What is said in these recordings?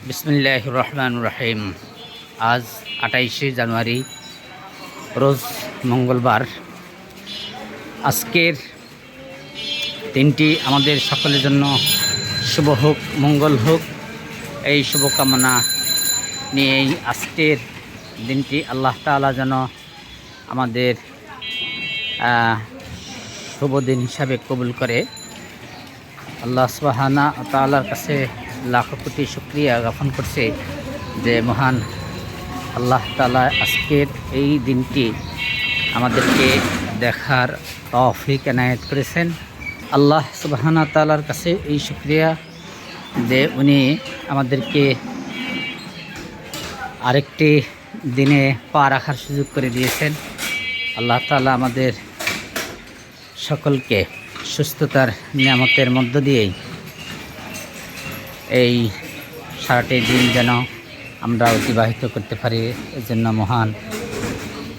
বিসমিল্লাহির রহমানির রহিম। আজ 28শে জানুয়ারি, রোজ মঙ্গলবার। আজকের দিনটি আমাদের সকলের জন্য শুভ হোক, মঙ্গল হোক, এই শুভকামনা নিয়েই আজকের দিনটি আল্লাহ তাআলা যেন আমাদের শুভ দিন হিসাবে কবুল করে। আল্লাহ সুবহানাহু ওয়া তাআলার কাছে লাখ কোটি শুকরিয়া জ্ঞাপন করছে যে মহান আল্লাহ তাআলা আজকের এই দিনটি আমাদেরকে দেখার তৌফিক এনায়েত করেছেন। আল্লাহ সুবহানাহু ওয়া তাআলার কাছে এই শুকরিয়া যে উনি আমাদেরকে আরেকটি দিনে পা রাখার সুযোগ করে দিয়েছেন। আল্লাহ তাআলা আমাদের সকলকে সুস্থতার নিয়ামতের মধ্য দিয়েই এই সারাটি দিন যেন আমরা অতিবাহিত করতে পারি, এজন্য মহান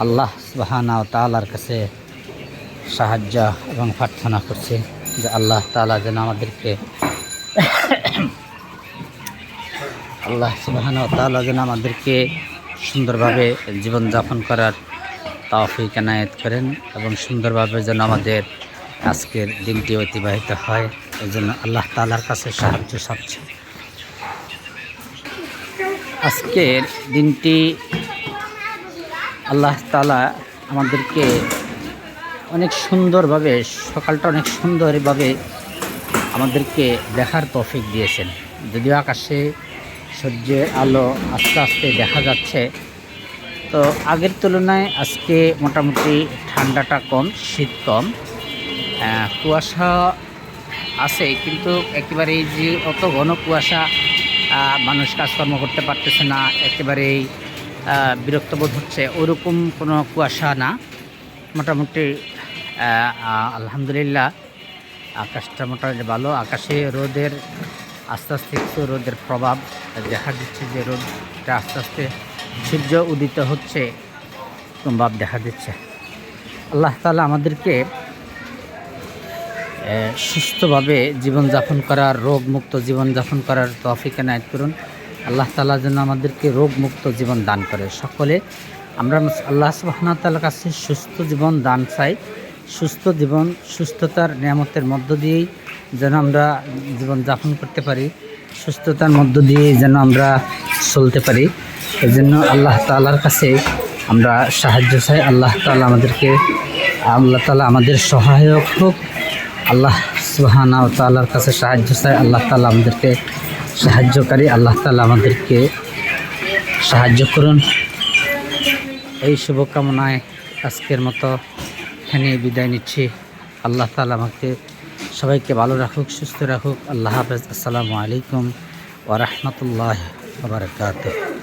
আল্লাহ সুবহানাহু ওয়া তাআলার কাছে সাহায্য এবং প্রার্থনা করছি যে আল্লাহ তাআলা যেন আমাদেরকে সুন্দরভাবে জীবনযাপন করার তৌফিক এনায়েত করেন এবং সুন্দরভাবে যেন আমাদের আজকের দিনটি অতিবাহিত হয়। এই জন্য আল্লাহ তাআলার কাছে সাহায্য চাচ্ছি। আজকের দিনটি আল্লাহ তাআলা আমাদেরকে অনেক সুন্দরভাবে, সকালটা অনেক সুন্দরভাবে আমাদেরকে দেখার তৌফিক দিয়েছেন। যদিও আকাশে সূর্যের আলো আস্তে আস্তে দেখা যাচ্ছে, তো আগের তুলনায় আজকে মোটামুটি ঠান্ডাটা কম, শীত কম, কুয়াশা আছে, কিন্তু একেবারেই যে অত ঘন কুয়াশা মানুষ কাজকর্ম করতে পারতেছে না, একেবারেই বিরক্তবোধ হচ্ছে, ওরকম কোনো কুয়াশা না। মোটামুটি আলহামদুলিল্লাহ আকাশটা মোটামুটি ভালো। আকাশে রোদের আস্তে আস্তে কিছু রোদের প্রভাব দেখা দিচ্ছে, যে রোদটা আস্তে আস্তে সূর্য উদিত হচ্ছে ভাব দেখা দিচ্ছে। আল্লাহ তাআলা আমাদেরকে সুস্থভাবে জীবনযাপন করার, রোগমুক্ত জীবনযাপন করার তৌফিক এনায়েত করুন। আল্লাহ তাআলা যেন আমাদেরকে রোগমুক্ত জীবন দান করে। সকলে আমরা আল্লাহ সুবহানাহু ওয়া তাআলার কাছে সুস্থ জীবন দান চাই। সুস্থ জীবন, সুস্থতার নিয়ামতের মধ্য দিয়েই যেন আমরা জীবনযাপন করতে পারি, সুস্থতার মধ্য দিয়েই যেন আমরা চলতে পারি। এই জন্য আল্লাহ তাআলার কাছে আমরা সাহায্য চাই। আল্লাহ তাআলা আমাদের সহায়ক হোক। আল্লাহ সুবহানাহু ওয়া তাআলার কাছে সাহায্য চাই। আল্লাহ তাআলা আমাদেরকে সাহায্যকারী, আল্লাহ তাআলা আমাদেরকে সাহায্য করুন। এই শুভকামনায় আজকের মতো এখানে বিদায় নিচ্ছি। আল্লাহ তাআলা আমাকে সবাইকে ভালো রাখুক, সুস্থ রাখুক। আল্লাহ হাফেজ। আসসালামু আলাইকুম ওয়া রাহমাতুল্লাহি ওয়া বারাকাতুহু।